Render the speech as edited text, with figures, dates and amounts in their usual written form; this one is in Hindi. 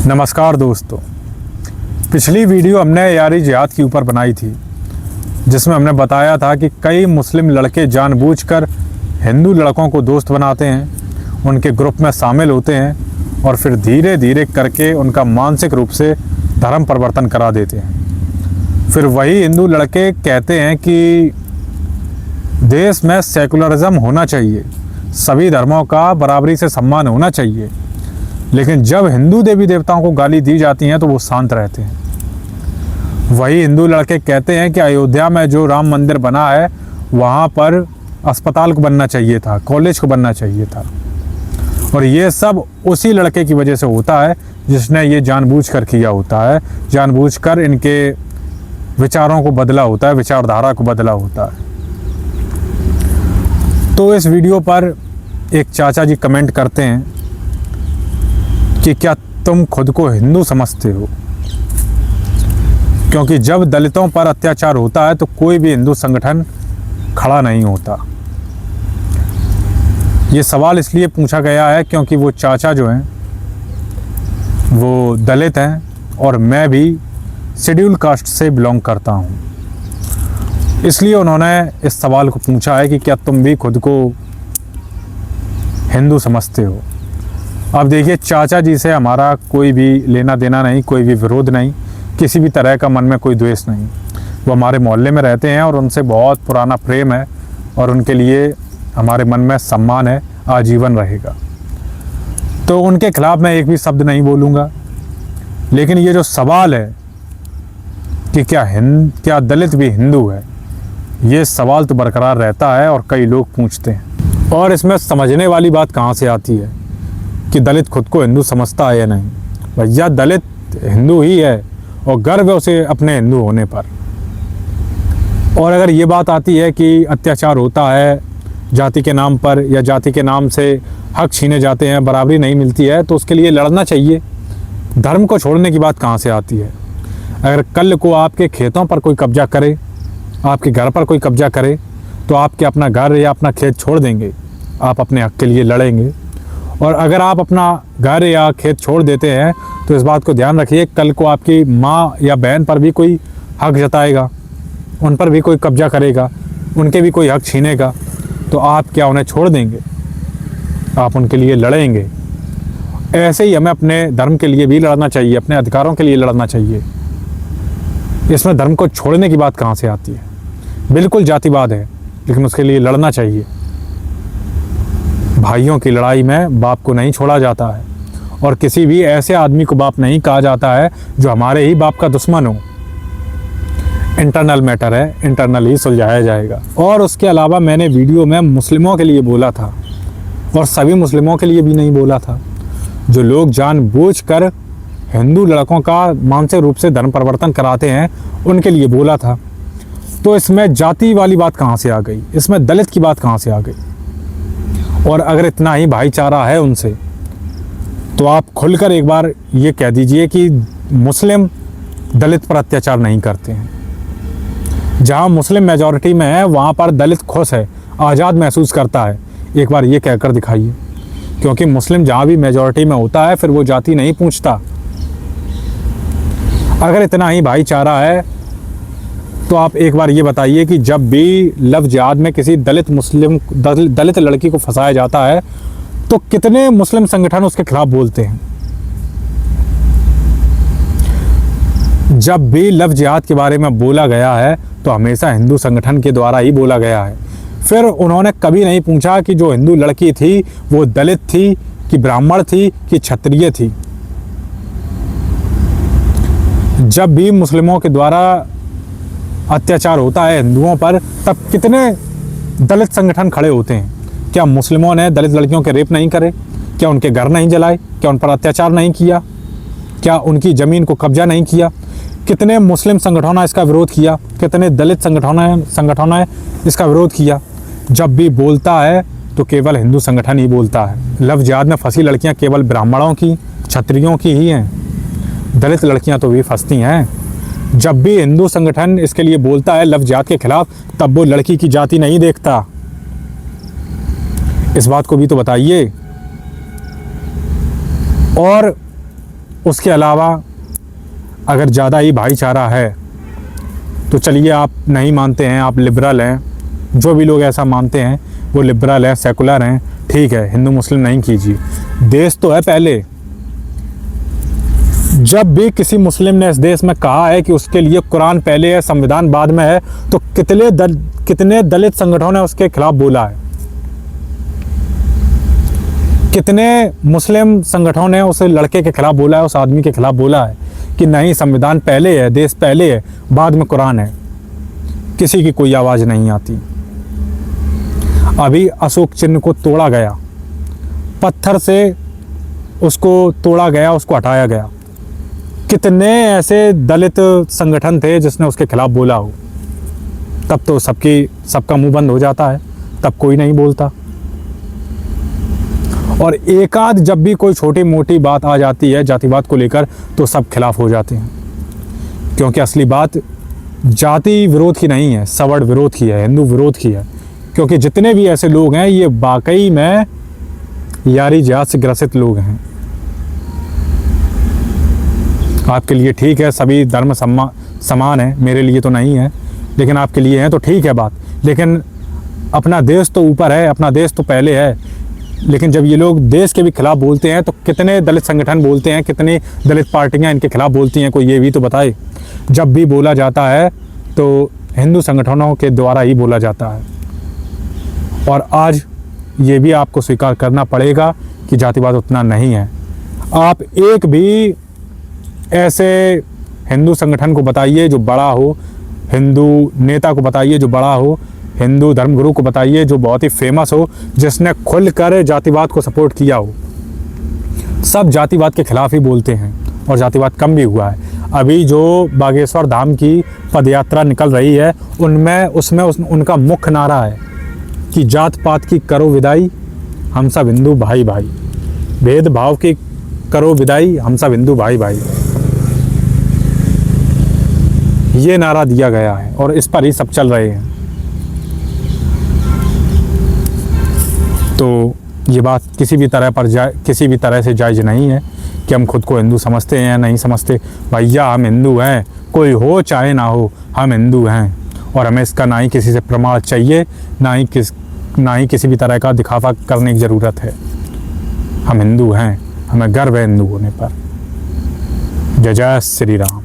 नमस्कार दोस्तों, पिछली वीडियो हमने यारी जिहाद के ऊपर बनाई थी, जिसमें हमने बताया था कि कई मुस्लिम लड़के जानबूझकर हिंदू लड़कों को दोस्त बनाते हैं, उनके ग्रुप में शामिल होते हैं और फिर धीरे धीरे करके उनका मानसिक रूप से धर्म परिवर्तन करा देते हैं। फिर वही हिंदू लड़के कहते हैं कि देश में सेकुलरिज्म होना चाहिए, सभी धर्मों का बराबरी से सम्मान होना चाहिए, लेकिन जब हिंदू देवी देवताओं को गाली दी जाती हैं तो वो शांत रहते हैं। वही हिंदू लड़के कहते हैं कि अयोध्या में जो राम मंदिर बना है वहाँ पर अस्पताल को बनना चाहिए था, कॉलेज को बनना चाहिए था, और ये सब उसी लड़के की वजह से होता है जिसने ये जानबूझकर किया होता है, जानबूझकर इनके विचारों को बदला होता है, विचारधारा को बदला होता है। तो इस वीडियो पर एक चाचा जी कमेंट करते हैं कि क्या तुम खुद को हिंदू समझते हो? क्योंकि जब दलितों पर अत्याचार होता है तो कोई भी हिंदू संगठन खड़ा नहीं होता। ये सवाल इसलिए पूछा गया है क्योंकि वो चाचा जो हैं वो दलित हैं और मैं भी शेड्यूल कास्ट से बिलोंग करता हूँ, इसलिए उन्होंने इस सवाल को पूछा है कि क्या तुम भी खुद को हिंदू समझते हो। अब देखिए, चाचा जी से हमारा कोई भी लेना देना नहीं, कोई भी विरोध नहीं, किसी भी तरह का मन में कोई द्वेष नहीं। वो हमारे मोहल्ले में रहते हैं और उनसे बहुत पुराना प्रेम है और उनके लिए हमारे मन में सम्मान है, आजीवन रहेगा। तो उनके खिलाफ मैं एक भी शब्द नहीं बोलूँगा। लेकिन ये जो सवाल है कि क्या दलित भी हिंदू है, ये सवाल तो बरकरार रहता है और कई लोग पूछते हैं। और इसमें समझने वाली बात कहाँ से आती है कि दलित खुद को हिंदू समझता है या नहीं? भैया, दलित हिंदू ही है और गर्व है उसे अपने हिंदू होने पर। और अगर ये बात आती है कि अत्याचार होता है जाति के नाम पर या जाति के नाम से हक छीने जाते हैं, बराबरी नहीं मिलती है, तो उसके लिए लड़ना चाहिए। धर्म को छोड़ने की बात कहाँ से आती है? अगर कल को आपके खेतों पर कोई कब्जा करे, आपके घर पर कोई कब्जा करे, तो आप क्या अपना घर या अपना खेत छोड़ देंगे? आप अपने हक के लिए लड़ेंगे। और अगर आप अपना घर या खेत छोड़ देते हैं तो इस बात को ध्यान रखिए, कल को आपकी माँ या बहन पर भी कोई हक जताएगा, उन पर भी कोई कब्जा करेगा, उनके भी कोई हक छीनेगा, तो आप क्या उन्हें छोड़ देंगे? आप उनके लिए लड़ेंगे। ऐसे ही हमें अपने धर्म के लिए भी लड़ना चाहिए, अपने अधिकारों के लिए लड़ना चाहिए। इसमें धर्म को छोड़ने की बात कहाँ से आती है? बिल्कुल जातिवाद है, लेकिन उसके लिए लड़ना चाहिए। भाइयों की लड़ाई में बाप को नहीं छोड़ा जाता है और किसी भी ऐसे आदमी को बाप नहीं कहा जाता है जो हमारे ही बाप का दुश्मन हो। इंटरनल मैटर है, इंटरनल ही सुलझाया जाएगा। और उसके अलावा मैंने वीडियो में मुस्लिमों के लिए बोला था और सभी मुस्लिमों के लिए भी नहीं बोला था। जो लोग जानबूझकर हिंदू लड़कों का मानसिक रूप से धर्म परिवर्तन कराते हैं, उनके लिए बोला था। तो इसमें जाति वाली बात कहाँ से आ गई? इसमें दलित की बात कहाँ से आ गई? और अगर इतना ही भाईचारा है उनसे, तो आप खुलकर एक बार ये कह दीजिए कि मुस्लिम दलित पर अत्याचार नहीं करते हैं। जहाँ मुस्लिम मेजॉरिटी में है वहाँ पर दलित खुश है, आज़ाद महसूस करता है। एक बार ये कहकर दिखाइए, क्योंकि मुस्लिम जहाँ भी मेजॉरिटी में होता है फिर वो जाति नहीं पूछता। अगर इतना ही भाईचारा है तो आप एक बार ये बताइए कि जब भी लव जिहाद में किसी दलित लड़की को फंसाया जाता है तो कितने मुस्लिम संगठन उसके खिलाफ बोलते हैं? जब भी लव जिहाद के बारे में बोला गया है तो हमेशा हिंदू संगठन के द्वारा ही बोला गया है। फिर उन्होंने कभी नहीं पूछा कि जो हिंदू लड़की थी वो दलित थी कि ब्राह्मण थी कि क्षत्रिय थी। जब भी मुस्लिमों के द्वारा अत्याचार होता है हिंदुओं पर, तब कितने दलित संगठन खड़े होते हैं। क्या मुस्लिमों ने दलित लड़कियों के रेप नहीं करे? क्या उनके घर नहीं जलाए? क्या उन पर अत्याचार नहीं किया? क्या उनकी ज़मीन को कब्जा नहीं किया? कितने मुस्लिम संगठनों ने इसका विरोध किया? कितने दलित संगठनों ने इसका विरोध किया? जब भी बोलता है तो केवल हिंदू संगठन ही बोलता है। लव जिहाद में फंसी लड़कियाँ केवल ब्राह्मणों की, क्षत्रियों की ही हैं। दलित लड़कियाँ तो भी फंसती हैं। जब भी हिंदू संगठन इसके लिए बोलता है लव जिहाद के खिलाफ, तब वो लड़की की जाति नहीं देखता। इस बात को भी तो बताइए। और उसके अलावा अगर ज़्यादा ही भाईचारा है तो चलिए, आप नहीं मानते हैं, आप लिबरल हैं, जो भी लोग ऐसा मानते हैं वो लिबरल हैं, सेकुलर हैं, ठीक है, हिंदू मुस्लिम नहीं कीजिए। देश तो है पहले। जब भी किसी मुस्लिम ने इस देश में कहा है कि उसके लिए कुरान पहले है, संविधान बाद में है, तो कितने दलित संगठनों ने उसके खिलाफ बोला है? कितने मुस्लिम संगठनों ने उस लड़के के खिलाफ बोला है, उस आदमी के खिलाफ बोला है कि नहीं, संविधान पहले है, देश पहले है, बाद में कुरान है। किसी की कोई आवाज़ नहीं आती। अभी अशोक चिन्ह को तोड़ा गया, पत्थर से उसको तोड़ा गया, उसको हटाया गया। कितने ऐसे दलित संगठन थे जिसने उसके खिलाफ बोला हो? तब तो सबका मुंह बंद हो जाता है, तब कोई नहीं बोलता। और एक आध जब भी कोई छोटी मोटी बात आ जाती है जातिवाद को लेकर, तो सब खिलाफ हो जाते हैं। क्योंकि असली बात जाति विरोध की नहीं है, सवर्ण विरोध की है, हिंदू विरोध की है। क्योंकि जितने भी ऐसे लोग हैं, ये वाकई में यारी जहाज से ग्रसित लोग हैं। आपके लिए ठीक है, सभी धर्म समान है, मेरे लिए तो नहीं है, लेकिन आपके लिए है तो ठीक है बात। लेकिन अपना देश तो ऊपर है, अपना देश तो पहले है। लेकिन जब ये लोग देश के भी खिलाफ बोलते हैं, तो कितने दलित संगठन बोलते हैं, कितनी दलित पार्टियां इनके खिलाफ बोलती हैं, कोई ये भी तो बताए। जब भी बोला जाता है तो हिंदू संगठनों के द्वारा ही बोला जाता है। और आज ये भी आपको स्वीकार करना पड़ेगा कि जातिवाद उतना नहीं है। आप एक भी ऐसे हिंदू संगठन को बताइए जो बड़ा हो, हिंदू नेता को बताइए जो बड़ा हो, हिंदू धर्मगुरु को बताइए जो बहुत ही फेमस हो, जिसने खुलकर जातिवाद को सपोर्ट किया हो। सब जातिवाद के खिलाफ ही बोलते हैं और जातिवाद कम भी हुआ है। अभी जो बागेश्वर धाम की पदयात्रा निकल रही है, उसमें उनका मुख्य नारा है कि जात पात की करो विदाई, हम सब हिंदू भाई भाई। भेदभाव की करो विदाई, हम सब हिंदू भाई भाई। ये नारा दिया गया है और इस पर ही सब चल रहे हैं। तो ये बात किसी भी तरह से जायज़ नहीं है कि हम खुद को हिंदू समझते हैं या नहीं समझते। भैया, हम हिंदू हैं, कोई हो चाहे ना हो, हम हिंदू हैं। और हमें इसका ना ही किसी से प्रमाण चाहिए, ना ही किसी भी तरह का दिखावा करने की ज़रूरत है। हम हिंदू हैं, हमें गर्व है हिंदू होने पर। जय जय श्री राम।